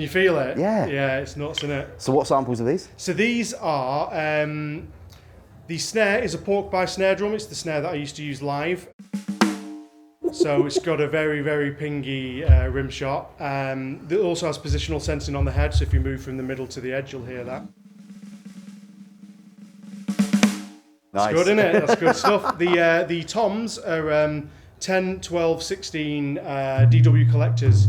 you feel it? Yeah. Yeah, it's nuts, isn't it? So what samples are these? So these are, the snare is a pork pie snare drum. It's the snare that I used to use live. So it's got a very, very pingy rim shot. It also has positional sensing on the head, so if you move from the middle to the edge, you'll hear that. Nice. It's good, isn't it? That's good stuff. The toms are 10, 12, 16 DW collectors.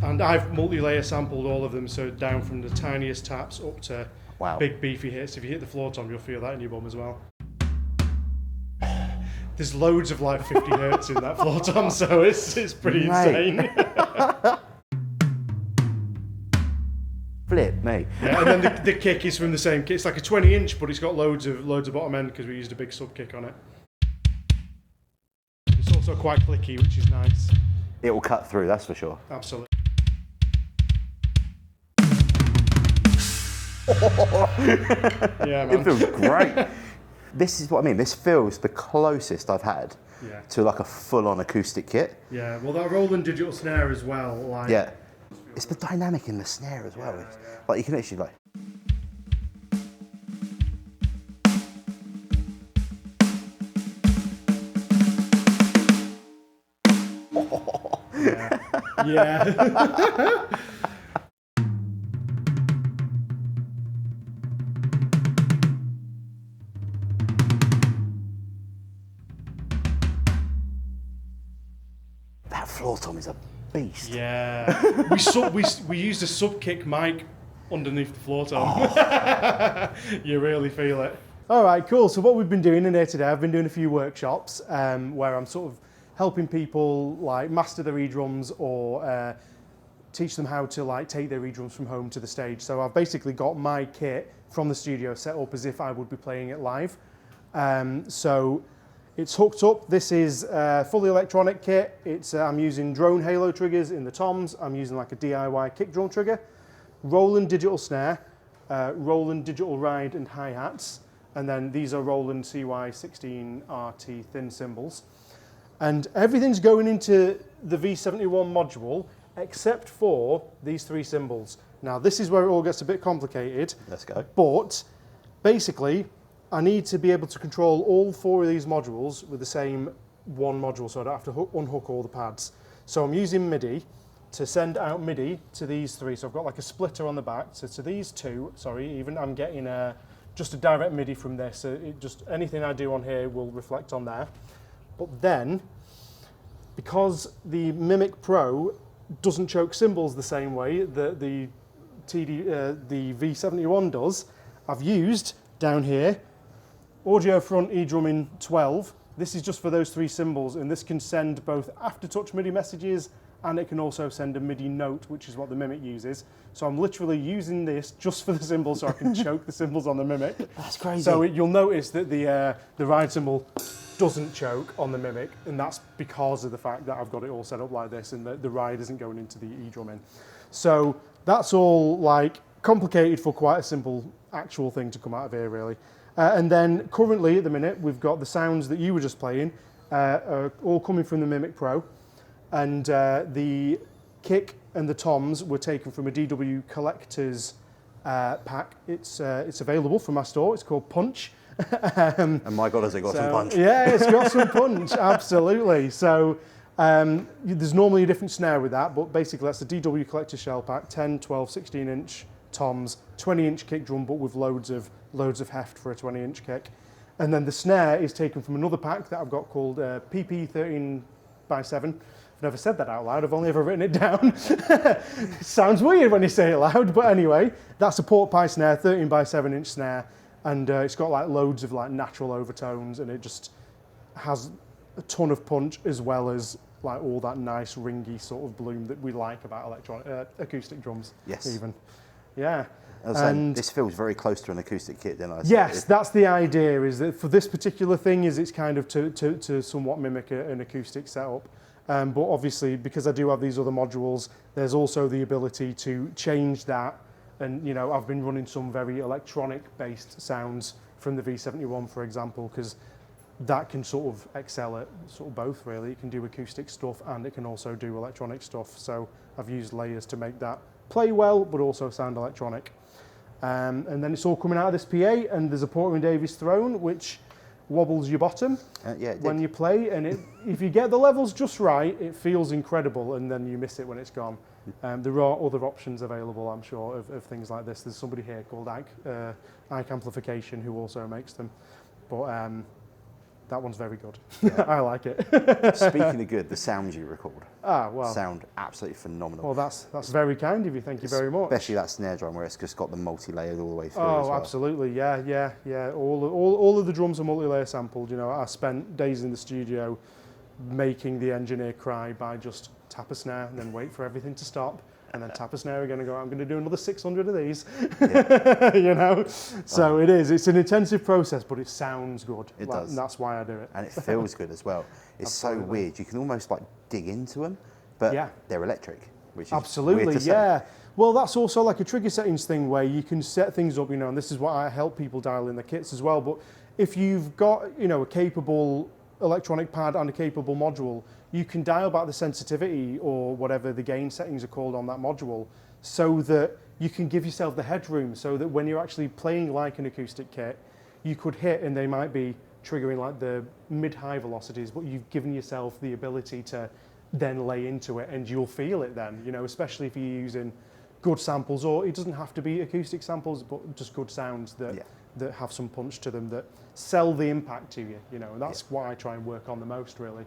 And I've multi-layer sampled all of them, so down from the tiniest taps up to big beefy hits. If you hit the floor tom, you'll feel that in your bum as well. There's loads of like 50 hertz in that floor tom, so it's pretty insane. Flip me. Yeah, and then the kick is from the same kit. It's like a 20-inch, but it's got loads of bottom end because we used a big sub kick on it. It's also quite clicky, which is nice. It will cut through, that's for sure. Absolutely. Yeah, man. It feels great. This is what I mean. This feels the closest I've had to like a full-on acoustic kit. Yeah, well, that Roland digital snare as well. Like, yeah. It's the dynamic in the snare as well. Like you can actually like. Yeah. That floor tom is a beast. Yeah. we used a sub kick mic underneath the floor tom. You really feel it. All right, cool. So what we've been doing in here today, I've been doing a few workshops where I'm sort of helping people like master their eDrums or teach them how to like take their eDrums from home to the stage. So I've basically got my kit from the studio set up as if I would be playing it live. So it's hooked up. This is a fully electronic kit. I'm using drone halo triggers in the toms. I'm using like a DIY kick drum trigger, Roland digital snare, Roland digital ride and hi-hats, and then these are Roland CY16RT thin cymbals. And everything's going into the V71 module except for these three cymbals. Now this is where it all gets a bit complicated. Let's go. But basically, I need to be able to control all four of these modules with the same one module, so I don't have to unhook all the pads. So I'm using MIDI to send out MIDI to these three. So I've got like a splitter on the back. So to these two, I'm getting just a direct MIDI from this. So anything I do on here will reflect on there. But then, because the Mimic Pro doesn't choke cymbals the same way that the V71 does, I've used down here Audio Front eDrum in 12. This is just for those three cymbals, and this can send both aftertouch MIDI messages, and it can also send a MIDI note, which is what the Mimic uses. So I'm literally using this just for the cymbals, so I can choke the cymbals on the Mimic. That's crazy. So you'll notice that the ride cymbal doesn't choke on the Mimic, and that's because of the fact that I've got it all set up like this, and the ride isn't going into the eDrum in. So that's all like complicated for quite a simple actual thing to come out of here, really. And then currently at the minute, we've got the sounds that you were just playing, are all coming from the Mimic Pro. And the kick and the toms were taken from a DW Collector's pack. It's available from my store. It's called Punch. And my God, has it got some punch? Yeah, it's got some punch, absolutely. So there's normally a different snare with that, but basically that's the DW Collector shell pack, 10, 12, 16-inch toms, 20-inch kick drum, but with loads of heft for a 20-inch kick. And then the snare is taken from another pack that I've got called PP 13 by 7. I've never said that out loud, I've only ever written it down. It sounds weird when you say it loud, but anyway, that's a pork pie snare, 13 by 7-inch snare, and it's got like loads of like natural overtones, and it just has a ton of punch as well as like all that nice ringy sort of bloom that we like about electronic acoustic drums. Yes. Even. Yeah. And this feels very close to an acoustic kit, then I say. Yes, that's the idea, is that for this particular thing it's kind of to somewhat mimic an acoustic setup. But obviously, because I do have these other modules, there's also the ability to change that. And you know, I've been running some very electronic-based sounds from the V71, for example, because that can sort of excel at sort of both, really. It can do acoustic stuff and it can also do electronic stuff. So I've used layers to make that play well, but also sound electronic. And then it's all coming out of this PA, and there's a Portman Davies throne, which wobbles your bottom when you play, and if you get the levels just right, it feels incredible, and then you miss it when it's gone. There are other options available, I'm sure, of things like this. There's somebody here called Ike Amplification who also makes them, but that one's very good. Yeah. I like it. Speaking of good, the sounds you record sound absolutely phenomenal. Well, that's very kind of you. Thank you very much. Especially that snare drum where it's just got the multi-layered all the way through. Oh, as well. absolutely. Yeah. All of the drums are multi-layer sampled. You know, I spent days in the studio making the engineer cry by just tap a snare and then wait for everything to stop. And then tap a snare again and go, I'm going to do another 600 of these, you know? So it's an intensive process, but it sounds good. It does. And that's why I do it. And it feels good as well. It's so weird. You can almost like dig into them, but they're electric, which is absolutely, weird to say. Well, that's also like a trigger settings thing where you can set things up, you know, and this is what I help people dial in their kits as well. But if you've got, you know, a capable electronic pad and a capable module, you can dial back the sensitivity or whatever the gain settings are called on that module so that you can give yourself the headroom so that when you're actually playing like an acoustic kit, you could hit and they might be triggering like the mid-high velocities, but you've given yourself the ability to then lay into it and you'll feel it then, you know, especially if you're using good samples, or it doesn't have to be acoustic samples, but just good sounds that have some punch to them, that sell the impact to you, you know, and that's what I try and work on the most, really.